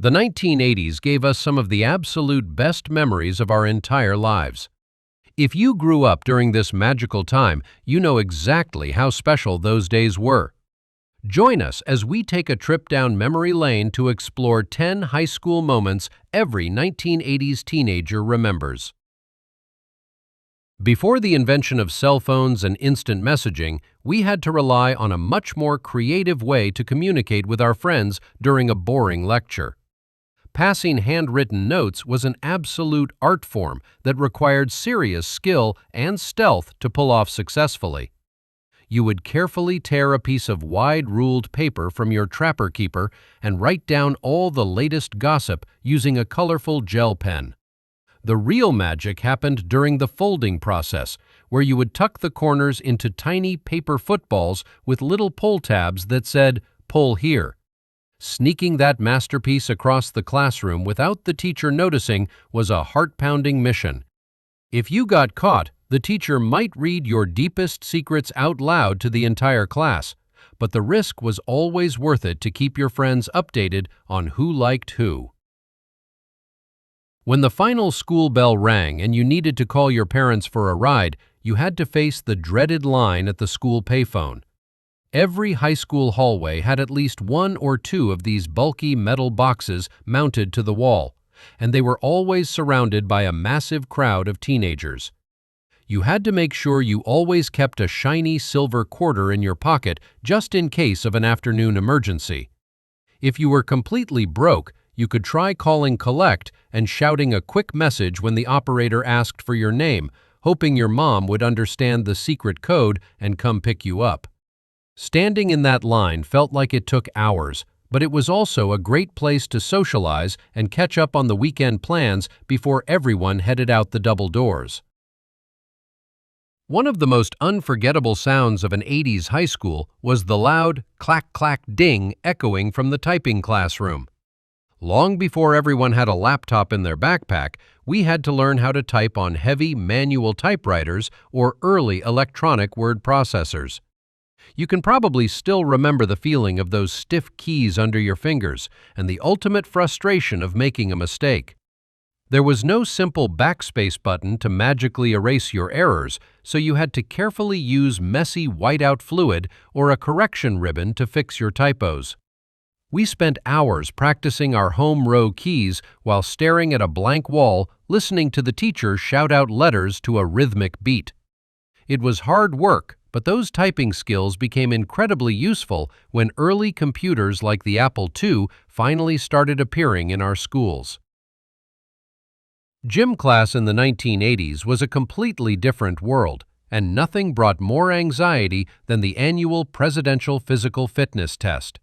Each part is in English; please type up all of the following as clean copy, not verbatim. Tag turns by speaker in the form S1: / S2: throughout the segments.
S1: The 1980s gave us some of the absolute best memories of our entire lives. If you grew up during this magical time, you know exactly how special those days were. Join us as we take a trip down memory lane to explore 10 high school moments every 1980s teenager remembers. Before the invention of cell phones and instant messaging, we had to rely on a much more creative way to communicate with our friends during a boring lecture. Passing handwritten notes was an absolute art form that required serious skill and stealth to pull off successfully. You would carefully tear a piece of wide-ruled paper from your trapper keeper and write down all the latest gossip using a colorful gel pen. The real magic happened during the folding process, where you would tuck the corners into tiny paper footballs with little pull tabs that said, "Pull here." Sneaking that masterpiece across the classroom without the teacher noticing was a heart-pounding mission. If you got caught, the teacher might read your deepest secrets out loud to the entire class, but the risk was always worth it to keep your friends updated on who liked who. When the final school bell rang and you needed to call your parents for a ride, you had to face the dreaded line at the school payphone. Every high school hallway had at least one or two of these bulky metal boxes mounted to the wall, and they were always surrounded by a massive crowd of teenagers. You had to make sure you always kept a shiny silver quarter in your pocket just in case of an afternoon emergency. If you were completely broke, you could try calling collect and shouting a quick message when the operator asked for your name, hoping your mom would understand the secret code and come pick you up. Standing in that line felt like it took hours, but it was also a great place to socialize and catch up on the weekend plans before everyone headed out the double doors. One of the most unforgettable sounds of an 80s high school was the loud clack-clack-ding echoing from the typing classroom. Long before everyone had a laptop in their backpack, we had to learn how to type on heavy manual typewriters or early electronic word processors. You can probably still remember the feeling of those stiff keys under your fingers and the ultimate frustration of making a mistake. There was no simple backspace button to magically erase your errors, so you had to carefully use messy whiteout fluid or a correction ribbon to fix your typos. We spent hours practicing our home row keys while staring at a blank wall, listening to the teacher shout out letters to a rhythmic beat. It was hard work, but those typing skills became incredibly useful when early computers like the Apple II finally started appearing in our schools. Gym class in the 1980s was a completely different world, and nothing brought more anxiety than the annual presidential physical fitness test.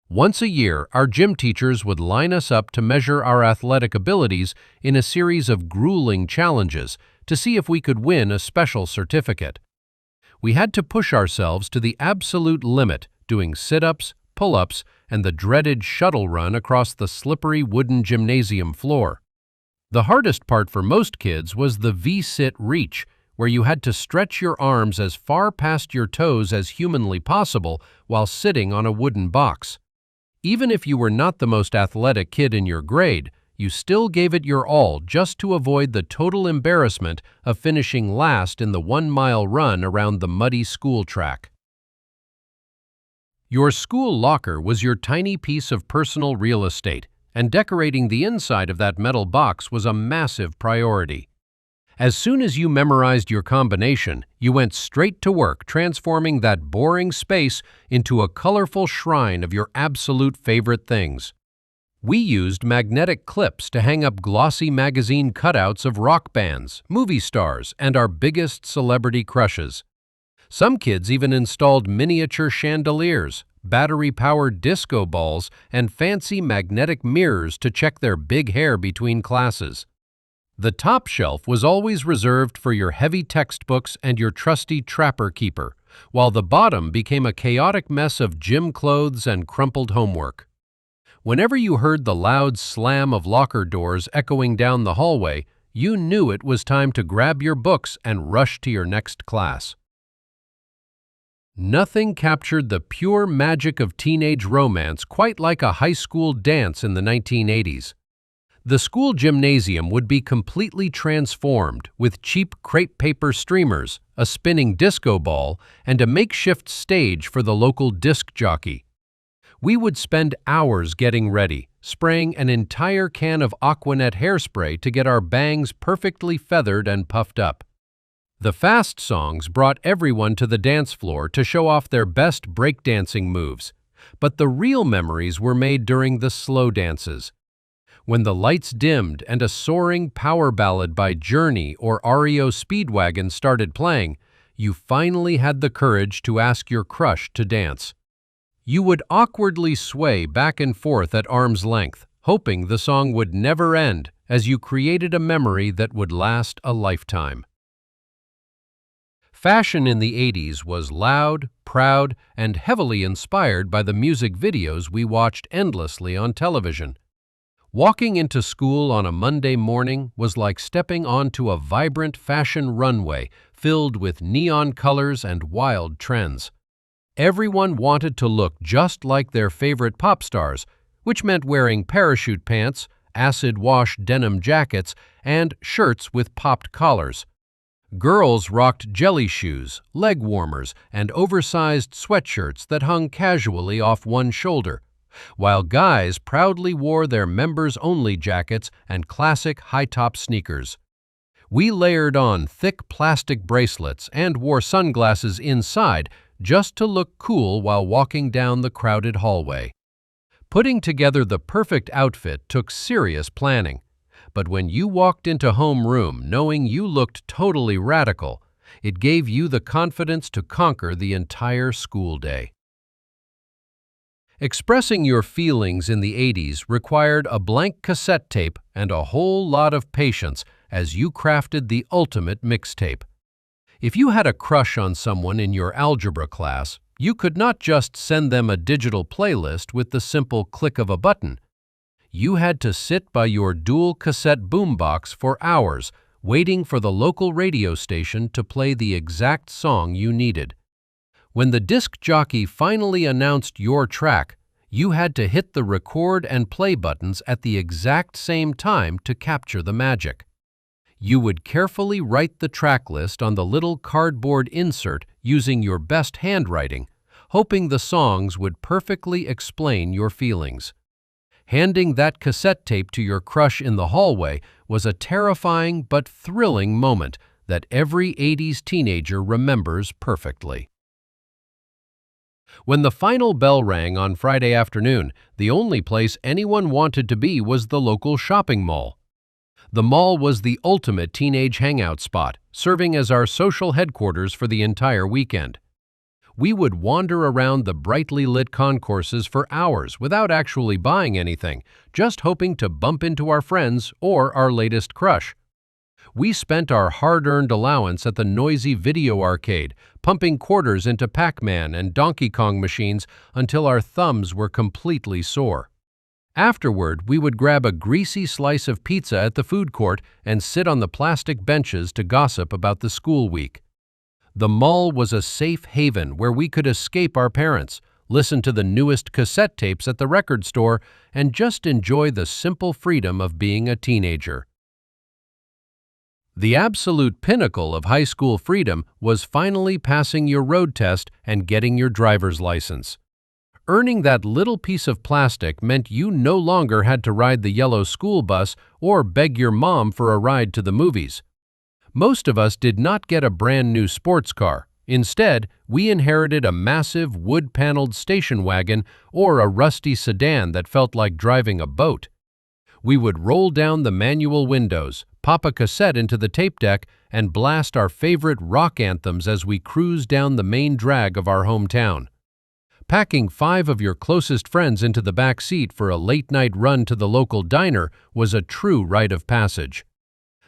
S1: Once a year, our gym teachers would line us up to measure our athletic abilities in a series of grueling challenges to see if we could win a special certificate. We had to push ourselves to the absolute limit, doing sit-ups, pull-ups, and the dreaded shuttle run across the slippery wooden gymnasium floor. The hardest part for most kids was the V-sit reach, where you had to stretch your arms as far past your toes as humanly possible while sitting on a wooden box. Even if you were not the most athletic kid in your grade, you still gave it your all just to avoid the total embarrassment of finishing last in the 1-mile run around the muddy school track. Your school locker was your tiny piece of personal real estate, and decorating the inside of that metal box was a massive priority. As soon as you memorized your combination, you went straight to work transforming that boring space into a colorful shrine of your absolute favorite things. We used magnetic clips to hang up glossy magazine cutouts of rock bands, movie stars, and our biggest celebrity crushes. Some kids even installed miniature chandeliers, battery-powered disco balls, and fancy magnetic mirrors to check their big hair between classes. The top shelf was always reserved for your heavy textbooks and your trusty trapper keeper, while the bottom became a chaotic mess of gym clothes and crumpled homework. Whenever you heard the loud slam of locker doors echoing down the hallway, you knew it was time to grab your books and rush to your next class. Nothing captured the pure magic of teenage romance quite like a high school dance in the 1980s. The school gymnasium would be completely transformed with cheap crepe paper streamers, a spinning disco ball, and a makeshift stage for the local disc jockey. We would spend hours getting ready, spraying an entire can of Aquanet hairspray to get our bangs perfectly feathered and puffed up. The fast songs brought everyone to the dance floor to show off their best breakdancing moves, but the real memories were made during the slow dances. When the lights dimmed and a soaring power ballad by Journey or REO Speedwagon started playing, you finally had the courage to ask your crush to dance. You would awkwardly sway back and forth at arm's length, hoping the song would never end as you created a memory that would last a lifetime. Fashion in the 80s was loud, proud, and heavily inspired by the music videos we watched endlessly on television. Walking into school on a Monday morning was like stepping onto a vibrant fashion runway filled with neon colors and wild trends. Everyone wanted to look just like their favorite pop stars, which meant wearing parachute pants, acid-wash denim jackets, and shirts with popped collars. Girls rocked jelly shoes, leg warmers, and oversized sweatshirts that hung casually off one shoulder, while guys proudly wore their members-only jackets and classic high-top sneakers. We layered on thick plastic bracelets and wore sunglasses inside just to look cool while walking down the crowded hallway. Putting together the perfect outfit took serious planning, but when you walked into homeroom knowing you looked totally radical, it gave you the confidence to conquer the entire school day. Expressing your feelings in the 80s required a blank cassette tape and a whole lot of patience as you crafted the ultimate mixtape. If you had a crush on someone in your algebra class, you could not just send them a digital playlist with the simple click of a button. You had to sit by your dual cassette boombox for hours, waiting for the local radio station to play the exact song you needed. When the disc jockey finally announced your track, you had to hit the record and play buttons at the exact same time to capture the magic. You would carefully write the track list on the little cardboard insert using your best handwriting, hoping the songs would perfectly explain your feelings. Handing that cassette tape to your crush in the hallway was a terrifying but thrilling moment that every 80s teenager remembers perfectly. When the final bell rang on Friday afternoon, the only place anyone wanted to be was the local shopping mall. The mall was the ultimate teenage hangout spot, serving as our social headquarters for the entire weekend. We would wander around the brightly lit concourses for hours without actually buying anything, just hoping to bump into our friends or our latest crush. We spent our hard-earned allowance at the noisy video arcade, pumping quarters into Pac-Man and Donkey Kong machines until our thumbs were completely sore. Afterward, we would grab a greasy slice of pizza at the food court and sit on the plastic benches to gossip about the school week. The mall was a safe haven where we could escape our parents, listen to the newest cassette tapes at the record store, and just enjoy the simple freedom of being a teenager. The absolute pinnacle of high school freedom was finally passing your road test and getting your driver's license. Earning that little piece of plastic meant you no longer had to ride the yellow school bus or beg your mom for a ride to the movies. Most of us did not get a brand new sports car. Instead, we inherited a massive wood-paneled station wagon or a rusty sedan that felt like driving a boat. We would roll down the manual windows, pop a cassette into the tape deck, and blast our favorite rock anthems as we cruised down the main drag of our hometown. Packing 5 of your closest friends into the back seat for a late-night run to the local diner was a true rite of passage.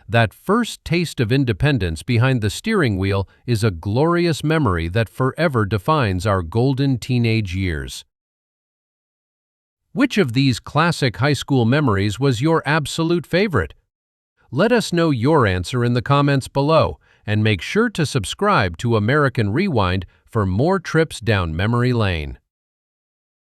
S1: That first taste of independence behind the steering wheel is a glorious memory that forever defines our golden teenage years. Which of these classic high school memories was your absolute favorite? Let us know your answer in the comments below, and make sure to subscribe to American Rewind for more trips down memory lane.